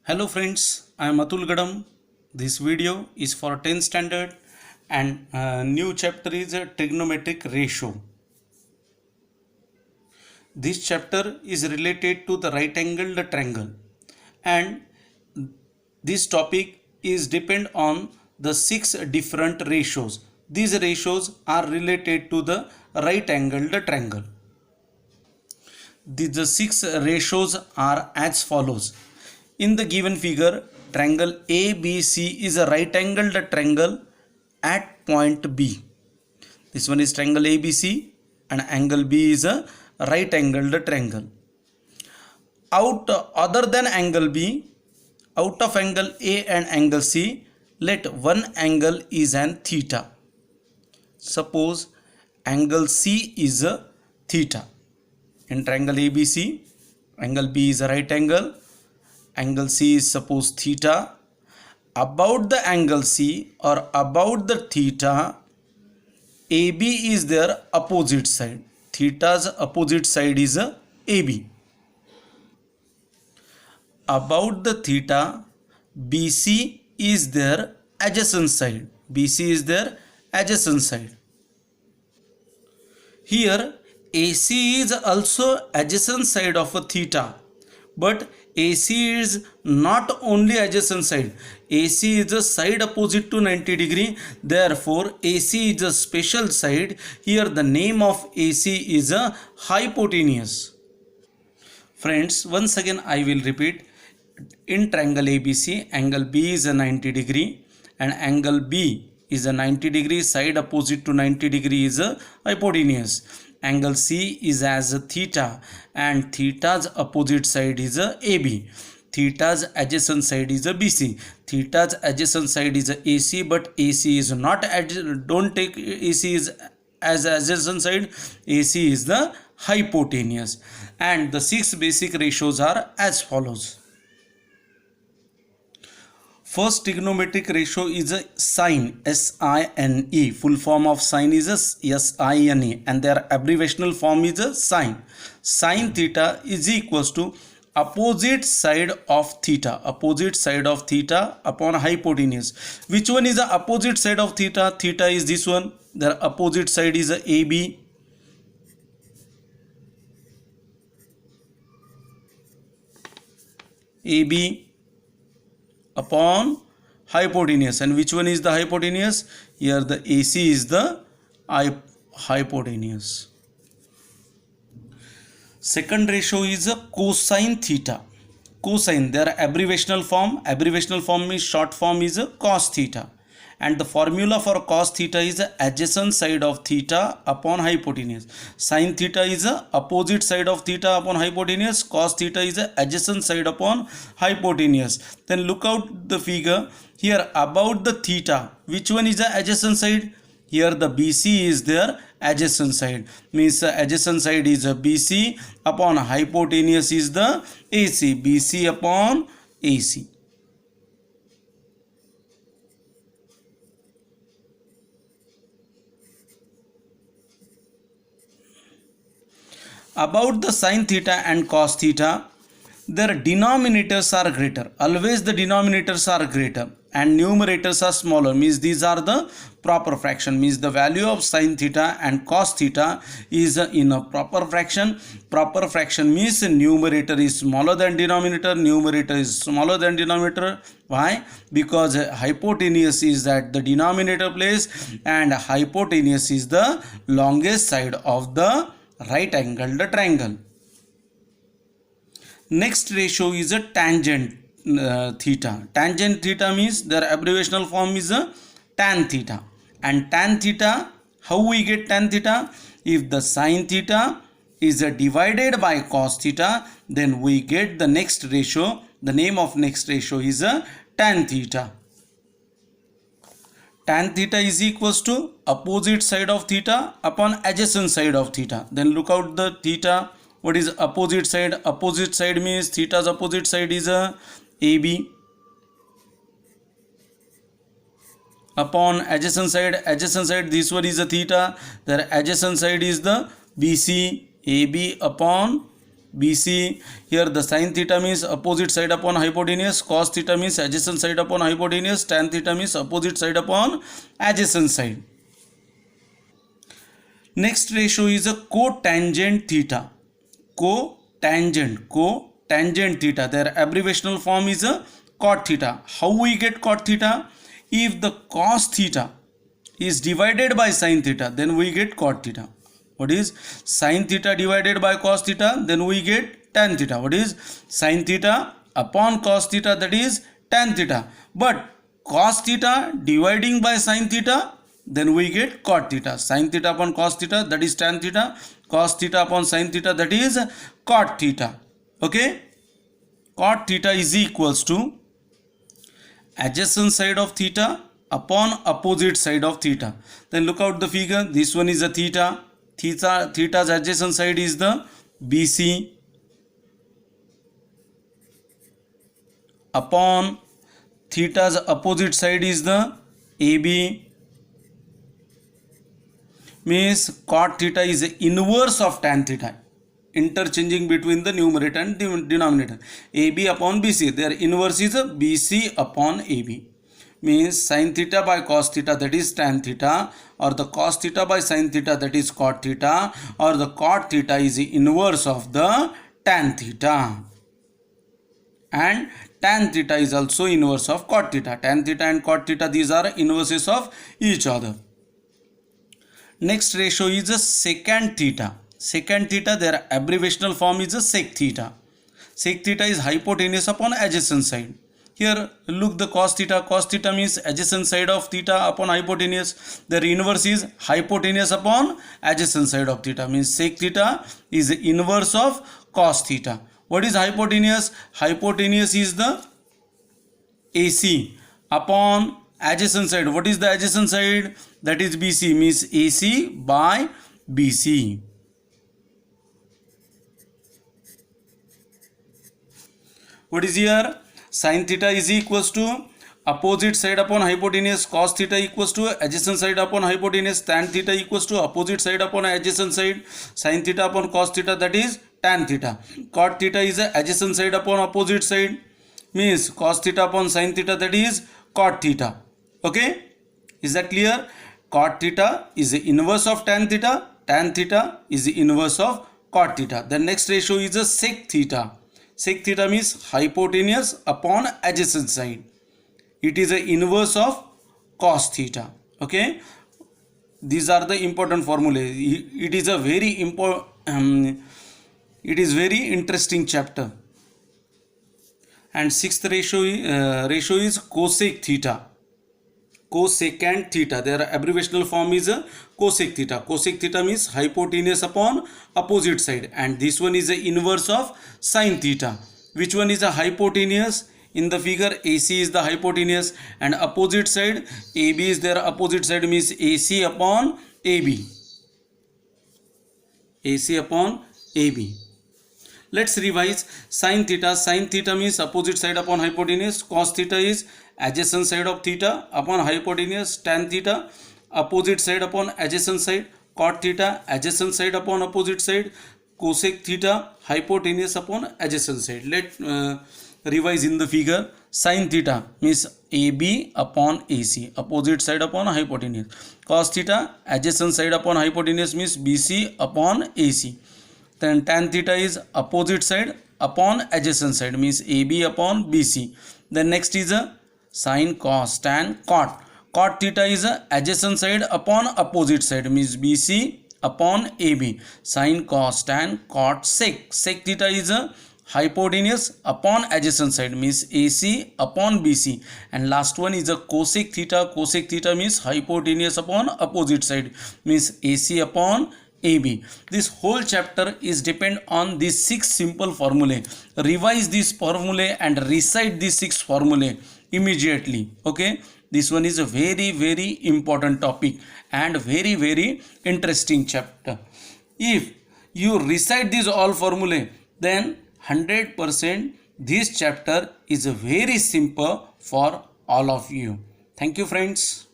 Hello friends, I am Atul Gadam. This video is for 10th standard and new chapter is a trigonometric ratio. This chapter is related to the right angled triangle and this topic is depend on the 6 different ratios. These ratios are related to the right angled triangle. The 6 ratios are as follows. In the given figure, triangle ABC is a right angled triangle at point B. This one is triangle ABC and angle B is a right angled triangle. Other than angle B, out of angle A and angle C, let one angle is an theta. Suppose angle C is a theta. In triangle ABC, angle B is a right angle C is suppose theta. About the angle C or about the theta, AB is their opposite side. Theta's opposite side is a AB. About the theta, BC is their adjacent side. BC is their adjacent side. Here AC is also adjacent side of a theta, but AC is not only adjacent side. AC is a side opposite to 90 degree. Therefore, AC is a special side. Here the name of AC is a hypotenuse. Friends, once again I will repeat. In triangle ABC, angle B is a 90 degree and angle B is a 90 degree, side opposite to 90 degree is a hypotenuse. Angle C is as a theta and theta's opposite side is a AB. Theta's adjacent side is a BC. Theta's adjacent side is a AC, but AC is not, don't take AC as adjacent side. AC is the hypotenuse. And the 6 basic ratios are as follows. First trigonometric ratio is a sine, S-I-N-E. Full form of sine is a S-I-N-E and their abbreviational form is a sine. Sine theta is equals to opposite side of theta. Opposite side of theta upon hypotenuse. Which one is the opposite side of theta? Theta is this one. Their opposite side is a AB. AB upon hypotenuse. And which one is the hypotenuse? Here the AC is the hypotenuse. Second ratio is a cosine theta. Cosine, their abbreviational form means short form is a cos theta. And the formula for cos theta is the adjacent side of theta upon hypotenuse. Sin theta is the opposite side of theta upon hypotenuse. Cos theta is the adjacent side upon hypotenuse. Then look out the figure. Here about the theta, which one is the adjacent side? Here the BC is their adjacent side. Means the adjacent side is a BC upon hypotenuse is the AC. BC upon AC. About the sin theta and cos theta, their denominators are greater. Always the denominators are greater and numerators are smaller. Means these are the proper fraction. Means the value of sin theta and cos theta is in a proper fraction. Proper fraction means numerator is smaller than denominator. Numerator is smaller than denominator. Why? Because hypotenuse is at the denominator place and hypotenuse is the longest side of the right angled triangle. Next ratio is a tangent theta. Tangent theta means their abbreviational form is a tan theta. And tan theta, how we get tan theta? If the sin theta is divided by cos theta, then we get the next ratio. The name of next ratio is a tan theta. Tan theta is equals to opposite side of theta upon adjacent side of theta. Then look out the theta. What is opposite side? Opposite side means theta's opposite side is a AB upon adjacent side. Adjacent side, this one is a theta. Their adjacent side is the BC. AB upon BC. Here the sin theta means opposite side upon hypotenuse, cos theta means adjacent side upon hypotenuse, tan theta means opposite side upon adjacent side. Next ratio is a cotangent theta. Cotangent theta. Their abbreviational form is a cot theta. How we get cot theta? If the cos theta is divided by sin theta, then we get cot theta. What is sin theta divided by cos theta? Then we get tan theta. What is sin theta upon cos theta? That is tan theta. But cos theta dividing by sin theta, then we get cot theta. Sin theta upon cos theta, that is tan theta. Cos theta upon sin theta, that is cot theta. Okay, cot theta is equals to adjacent side of theta upon opposite side of theta. Then look out the figure. This one is a theta. Theta's adjacent side is the BC upon theta's opposite side is the AB. Means cot theta is inverse of tan theta, interchanging between the numerator and the denominator. AB upon BC, their inverse is a BC upon AB. Means sin theta by cos theta, that is tan theta, or the cos theta by sin theta, that is cot theta, or the cot theta is the inverse of the tan theta, and tan theta is also inverse of cot theta. Tan theta and cot theta, these are inverses of each other. Next ratio is a secant theta. Secant theta, their abbreviational form is a sec theta. Sec theta is hypotenuse upon adjacent side. Here look the cos theta. Cos theta means adjacent side of theta upon hypotenuse. Their inverse is hypotenuse upon adjacent side of theta. Means sec theta is the inverse of cos theta. What is hypotenuse? Hypotenuse is the AC upon adjacent side. What is the adjacent side? That is BC. Means AC by BC. What is here? Sin theta is equals to opposite side upon hypotenuse. Cos theta equals to adjacent side upon hypotenuse. Tan theta equals to opposite side upon adjacent side. Sin theta upon cos theta, that is tan theta. Cot theta is adjacent side upon opposite side. Means cos theta upon sin theta, that is cot theta. Okay, is that clear? Cot theta is the inverse of tan theta. Tan theta is the inverse of cot theta. The next ratio is a sec theta. Sec theta means hypotenuse upon adjacent side. It is the inverse of cos theta. Okay, these are the important formulae. It is a very important it is very interesting chapter. And sixth ratio is cosec theta. Cosecant theta, their abbreviational form is a cosec theta. Cosec theta means hypotenuse upon opposite side, and this one is the inverse of sin theta. Which one is a hypotenuse? In the figure, AC is the hypotenuse, and opposite side AB is their opposite side, means AC upon AB. AC upon AB. Let's revise. Sin theta. Sin theta means opposite side upon hypotenuse. Cos theta is adjacent side of theta upon hypotenuse. Tan theta, opposite side upon adjacent side. Cot theta, adjacent side upon opposite side. Cosec theta, hypotenuse upon adjacent side. Let revise in the figure. Sin theta means AB upon AC, opposite side upon hypotenuse. Cos theta, adjacent side upon hypotenuse, means BC upon AC. Then tan theta is opposite side upon adjacent side, means AB upon BC. Then next is a sin, cos, tan, cot. Cot theta is a adjacent side upon opposite side, means BC upon AB. Sin, cos, tan, cot, sec. Sec theta is a hypotenuse upon adjacent side, means AC upon BC. And last one is a cosec theta. Cosec theta means hypotenuse upon opposite side, means AC upon AB. This whole chapter is depend on these 6 simple formulae. Revise these formulae and recite these 6 formulae immediately. Okay, this one is a very important topic and very interesting chapter. If you recite these all formulae, then 100% this chapter is very simple for all of you. Thank you, friends.